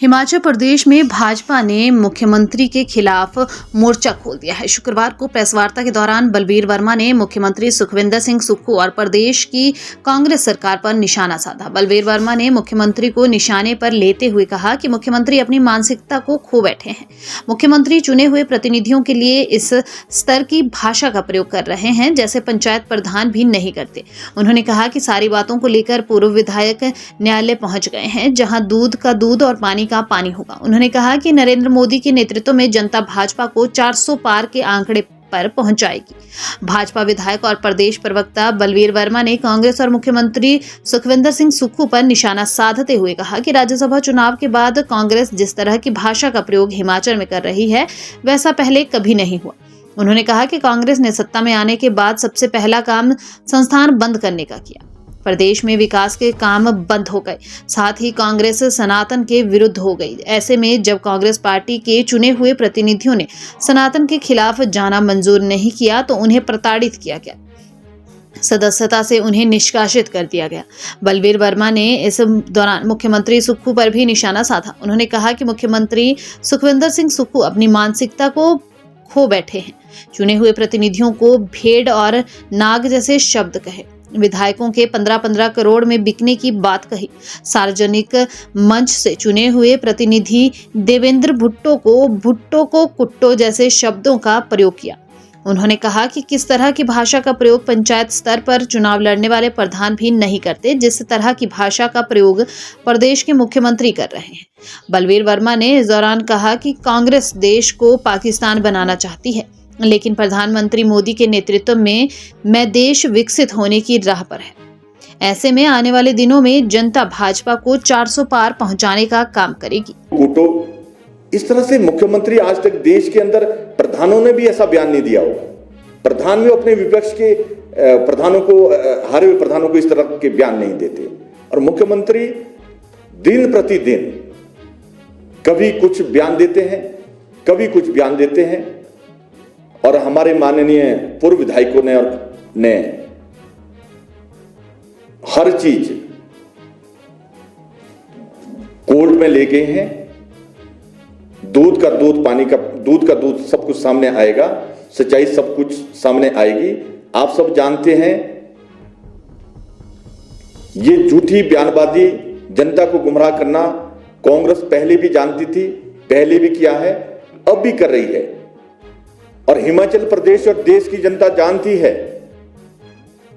हिमाचल प्रदेश में भाजपा ने मुख्यमंत्री के खिलाफ मोर्चा खोल दिया है। शुक्रवार को प्रेस वार्ता के दौरान बलबीर वर्मा ने मुख्यमंत्री सुखविंदर सिंह सुक्खू और प्रदेश की कांग्रेस सरकार पर निशाना साधा। बलबीर वर्मा ने मुख्यमंत्री को निशाने पर लेते हुए कहा कि मुख्यमंत्री अपनी मानसिकता को खो बैठे हैं। मुख्यमंत्री चुने हुए प्रतिनिधियों के लिए इस स्तर की भाषा का प्रयोग कर रहे हैं जैसे पंचायत प्रधान भी नहीं करते। उन्होंने कहा कि सारी बातों को लेकर पूर्व विधायक न्यायालय पहुंच गए हैं, जहां दूध का दूध और पानी का पानी होगा। उन्होंने कहा कि नरेंद्र मोदी के नेतृत्व में जनता भाजपा को 400 पार के आंकड़े पर पहुंचाएगी। भाजपा विधायक और प्रदेश प्रवक्ता बलबीर वर्मा ने कांग्रेस और मुख्यमंत्री सुखविंदर सिंह सुक्खू पर निशाना साधते हुए कहा कि राज्यसभा चुनाव के बाद कांग्रेस जिस तरह की भाषा का प्रयोग हिमाचल में कर रही है वैसा पहले कभी नहीं हुआ। उन्होंने कहा कि कांग्रेस ने सत्ता में आने के बाद सबसे पहला काम संस्थान बंद करने का किया। प्रदेश में विकास के काम बंद हो गए, साथ ही कांग्रेस सनातन के विरुद्ध हो गई। ऐसे में जब कांग्रेस पार्टी के चुने हुए प्रतिनिधियों ने सनातन के खिलाफ जाना मंजूर नहीं किया तो उन्हें प्रताड़ित किया गया, सदस्यता से उन्हें निष्कासित कर दिया गया। बलबीर वर्मा ने इस दौरान मुख्यमंत्री सुक्खू पर भी निशाना साधा। उन्होंने कहा कि मुख्यमंत्री सुखविंदर सिंह सुक्खू अपनी मानसिकता को खो बैठे हैं। चुने हुए प्रतिनिधियों को भेड़ और नाग जैसे शब्द कहे, विधायकों के 15-15 करोड़ में बिकने की बात कही। सार्वजनिक मंच से चुने हुए प्रतिनिधि देवेंद्र भुट्टो को कुट्टो जैसे शब्दों का प्रयोग किया। उन्होंने कहा कि किस तरह की भाषा का प्रयोग पंचायत स्तर पर चुनाव लड़ने वाले प्रधान भी नहीं करते, जिस तरह की भाषा का प्रयोग प्रदेश के मुख्यमंत्री कर रहे हैं। बलबीर वर्मा ने इस दौरान कहा कि कांग्रेस देश को पाकिस्तान बनाना चाहती है, लेकिन प्रधानमंत्री मोदी के नेतृत्व में देश विकसित होने की राह पर है। ऐसे में आने वाले दिनों में जनता भाजपा को 400 पार पहुंचाने का काम करेगी। इस तरह से मुख्यमंत्री आज तक देश के अंदर प्रधानों ने भी ऐसा बयान नहीं दिया होगा। प्रधान भी अपने विपक्ष के प्रधानों को, हारे हुए प्रधानों को इस तरह के बयान नहीं देते। और मुख्यमंत्री दिन प्रतिदिन कभी कुछ बयान देते हैं, कभी कुछ बयान देते हैं। और हमारे माननीय पूर्व विधायकों ने हर चीज कोर्ट में ले गए हैं। दूध का दूध, पानी का दूध का दूध, सब कुछ सामने आएगा, सच्चाई सब कुछ सामने आएगी। आप सब जानते हैं ये झूठी बयानबाजी, जनता को गुमराह करना कांग्रेस पहले भी जानती थी, पहले भी किया है, अब भी कर रही है। और हिमाचल प्रदेश और देश की जनता जानती है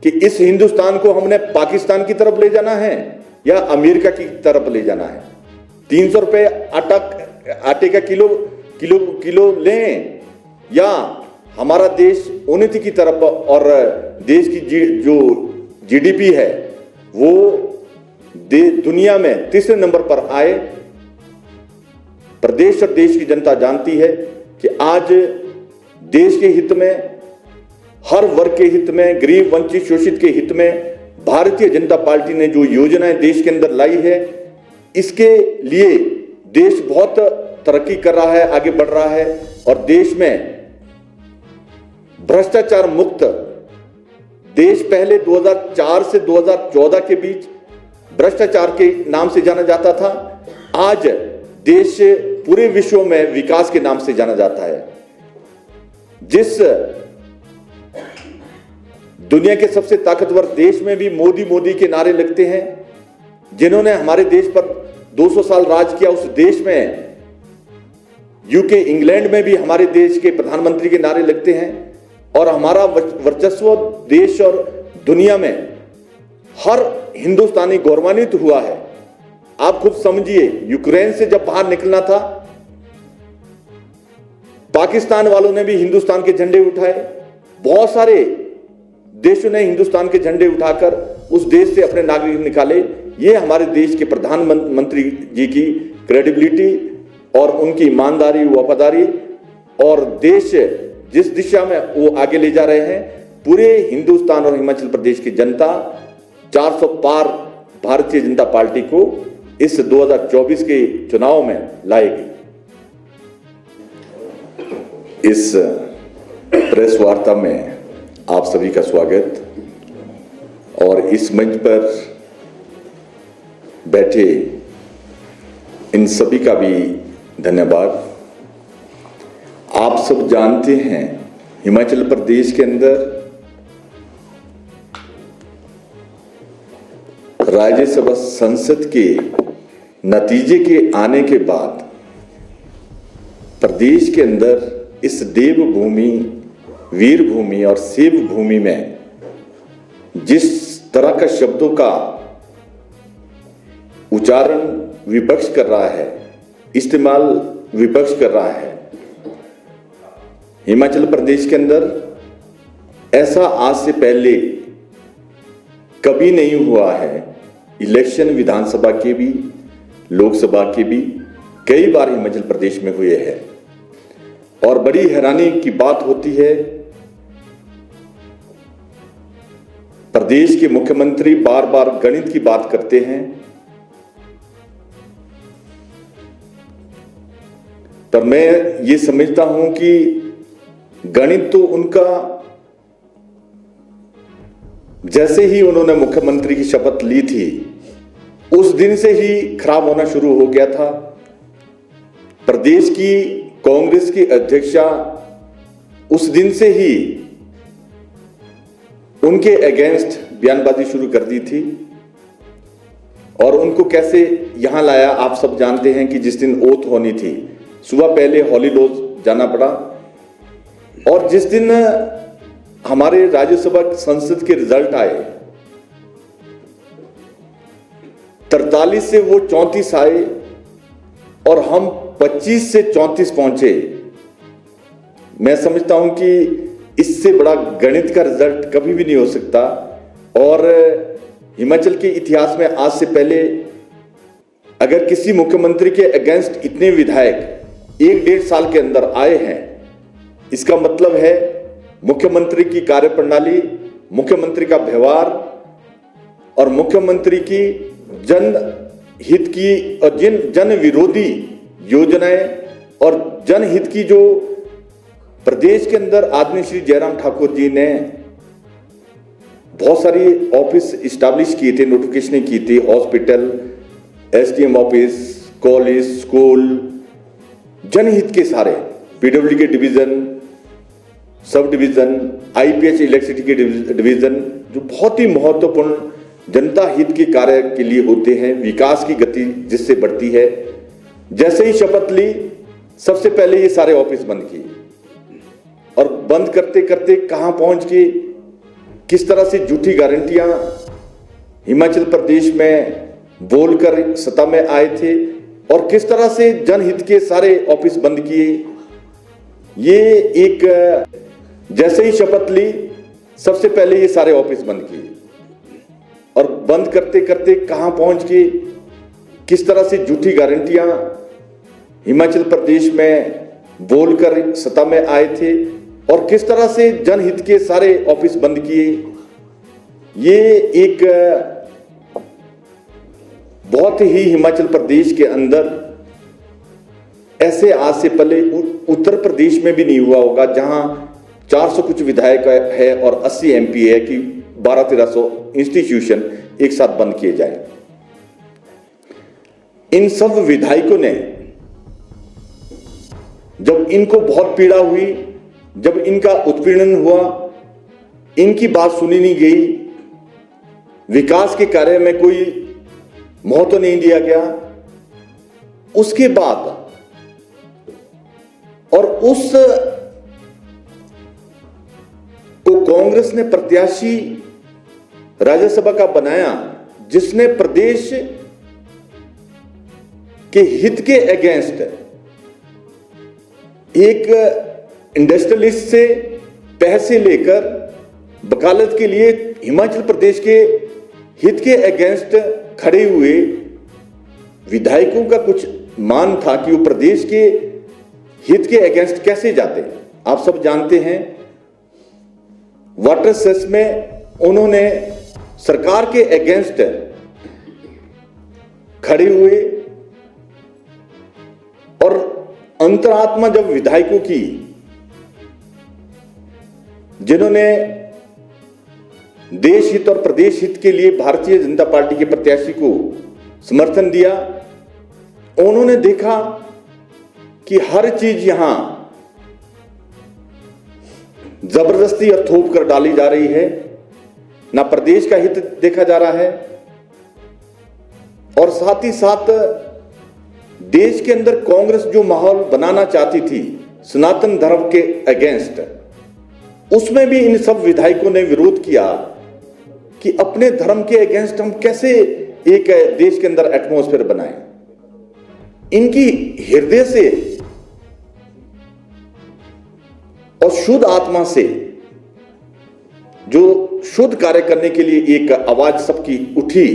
कि इस हिंदुस्तान को हमने पाकिस्तान की तरफ ले जाना है या अमेरिका की तरफ ले जाना है। 300 रुपए आटे का किलो लें या हमारा देश उन्नति की तरफ, और देश की जो जीडीपी है वो दुनिया में तीसरे नंबर पर आए। प्रदेश और देश की जनता जानती है कि आज देश के हित में, हर वर्ग के हित में, गरीब वंचित शोषित के हित में भारतीय जनता पार्टी ने जो योजनाएं देश के अंदर लाई है, इसके लिए देश बहुत तरक्की कर रहा है, आगे बढ़ रहा है। और देश में भ्रष्टाचार मुक्त देश, पहले 2004 से 2014 के बीच भ्रष्टाचार के नाम से जाना जाता था, आज देश पूरे विश्व में विकास के नाम से जाना जाता है। जिस दुनिया के सबसे ताकतवर देश में भी मोदी मोदी के नारे लगते हैं, जिन्होंने हमारे देश पर 200 साल राज किया, उस देश में यूके, इंग्लैंड में भी हमारे देश के प्रधानमंत्री के नारे लगते हैं। और हमारा वर्चस्व देश और दुनिया में हर हिंदुस्तानी गौरवान्वित हुआ है। आप खुद समझिए, यूक्रेन से जब बाहर निकलना था, पाकिस्तान वालों ने भी हिंदुस्तान के झंडे उठाए, बहुत सारे देशों ने हिंदुस्तान के झंडे उठाकर उस देश से अपने नागरिक निकाले। ये हमारे देश के प्रधानमंत्री जी की क्रेडिबिलिटी और उनकी ईमानदारी, वफादारी, और देश जिस दिशा में वो आगे ले जा रहे हैं, पूरे हिंदुस्तान और हिमाचल प्रदेश की जनता 400 पार भारतीय जनता पार्टी को इस 2024 के चुनाव में लाएगी। इस प्रेस वार्ता में आप सभी का स्वागत। और इस मंच पर बैठे इन सभी का भी धन्यवाद। आप सब जानते हैं हिमाचल प्रदेश के अंदर राज्यसभा संसद के नतीजे के आने के बाद प्रदेश के अंदर इस देवभूमि, वीरभूमि और शिव भूमि में जिस तरह का शब्दों का उच्चारण विपक्ष कर रहा है, इस्तेमाल विपक्ष कर रहा है, हिमाचल प्रदेश के अंदर ऐसा आज से पहले कभी नहीं हुआ है। इलेक्शन विधानसभा के भी, लोकसभा के भी कई बार हिमाचल प्रदेश में हुए हैं और बड़ी हैरानी की बात होती है, प्रदेश के मुख्यमंत्री बार बार गणित की बात करते हैं, पर मैं ये समझता हूं कि गणित तो उनका जैसे ही उन्होंने मुख्यमंत्री की शपथ ली थी उस दिन से ही खराब होना शुरू हो गया था। प्रदेश की कांग्रेस की अध्यक्षा उस दिन से ही उनके अगेंस्ट बयानबाजी शुरू कर दी थी और उनको कैसे यहां लाया आप सब जानते हैं कि जिस दिन ओथ होनी थी सुबह पहले हॉलीलॉज जाना पड़ा और जिस दिन हमारे राज्यसभा संसद के रिजल्ट आए 43 से वो 34 आए और हम 25 से 34 पहुंचे। मैं समझता हूं कि इससे बड़ा गणित का रिजल्ट कभी भी नहीं हो सकता और हिमाचल के इतिहास में आज से पहले अगर किसी मुख्यमंत्री के अगेंस्ट इतने विधायक 1-1.5 साल के अंदर आए हैं, इसका मतलब है मुख्यमंत्री की कार्यप्रणाली, मुख्यमंत्री का व्यवहार और मुख्यमंत्री की जनहित की और जन विरोधी योजनाएं और जनहित की जो प्रदेश के अंदर आदरणीय श्री जयराम ठाकुर जी ने बहुत सारी ऑफिस इस्टेब्लिश किए थे, नोटिफिकेशन की थी, hospital, SDM office, college, school, जनहित के सारे पीडब्ल्यू के division, sub division, IPH electricity के डिवीजन जो बहुत ही महत्वपूर्ण जनता हित के कार्य के लिए होते हैं, विकास की गति जिससे बढ़ती है। जैसे ही शपथ ली सबसे पहले ये सारे ऑफिस बंद किए और बंद करते करते कहां पहुंच गए, किस तरह से झूठी गारंटियां हिमाचल प्रदेश में बोलकर सत्ता में आए थे और किस तरह से जनहित के सारे ऑफिस बंद किए। ये एक जैसे ही शपथ ली सबसे पहले ये सारे ऑफिस बंद किए और बंद करते करते कहां पहुंच गए, किस तरह से झूठी गारंटियां हिमाचल प्रदेश में बोलकर सत्ता में आए थे और किस तरह से जनहित के सारे ऑफिस बंद किए। ये एक बहुत ही हिमाचल प्रदेश के अंदर ऐसे आज से पहले उत्तर प्रदेश में भी नहीं हुआ होगा, जहां 400 कुछ विधायक है और 80 एमपी है कि 1200-1300 इंस्टीट्यूशन एक साथ बंद किए जाए। इन सब विधायकों ने जब इनको बहुत पीड़ा हुई, जब इनका उत्पीड़न हुआ, इनकी बात सुनी नहीं गई, विकास के कार्य में कोई महत्व नहीं दिया गया, उसके बाद और उस को कांग्रेस ने प्रत्याशी राज्यसभा का बनाया जिसने प्रदेश के हित के अगेंस्ट एक इंडस्ट्रियलिस्ट से पैसे लेकर वकालत के लिए हिमाचल प्रदेश के हित के अगेंस्ट खड़े हुए विधायकों का कुछ मान था कि वो प्रदेश के हित के अगेंस्ट कैसे जाते। आप सब जानते हैं वाटर सेस में उन्होंने सरकार के अगेंस्ट खड़े हुए और अंतरात्मा जब विधायकों की, जिन्होंने देश हित और प्रदेश हित के लिए भारतीय जनता पार्टी के प्रत्याशी को समर्थन दिया उन्होंने देखा कि हर चीज यहां जबरदस्ती और थोप कर डाली जा रही है, ना प्रदेश का हित देखा जा रहा है, और साथ ही साथ देश के अंदर कांग्रेस जो माहौल बनाना चाहती थी सनातन धर्म के अगेंस्ट, उसमें भी इन सब विधायकों ने विरोध किया कि अपने धर्म के अगेंस्ट हम कैसे एक देश के अंदर एटमॉस्फेयर बनाएं। इनकी हृदय से और शुद्ध आत्मा से जो शुद्ध कार्य करने के लिए एक आवाज सबकी उठी,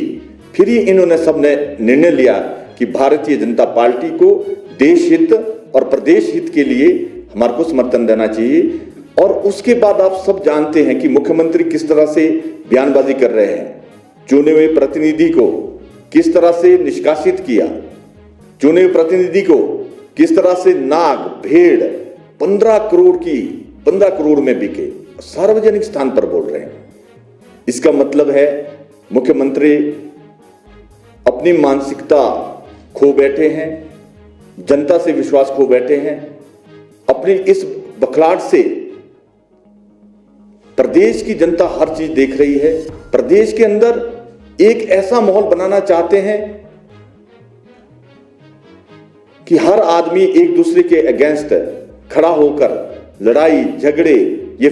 फिर ही इन्होंने सबने निर्णय लिया कि भारतीय जनता पार्टी को देश हित और प्रदेश हित के लिए हमारे को समर्थन देना चाहिए। और उसके बाद आप सब जानते हैं कि मुख्यमंत्री किस तरह से बयानबाजी कर रहे हैं, चुने हुए प्रतिनिधि को किस तरह से निष्कासित किया, चुने हुए प्रतिनिधि को किस तरह से नाग भेड़ 15 करोड़ में बिके, सार्वजनिक स्थान पर बोल रहे हैं। इसका मतलब है मुख्यमंत्री अपनी मानसिकता खो बैठे हैं, जनता से विश्वास खो बैठे हैं। अपनी इस बखलाहट से प्रदेश की जनता हर चीज देख रही है। प्रदेश के अंदर एक ऐसा माहौल बनाना चाहते हैं कि हर आदमी एक दूसरे के अगेंस्ट खड़ा होकर लड़ाई झगड़े ये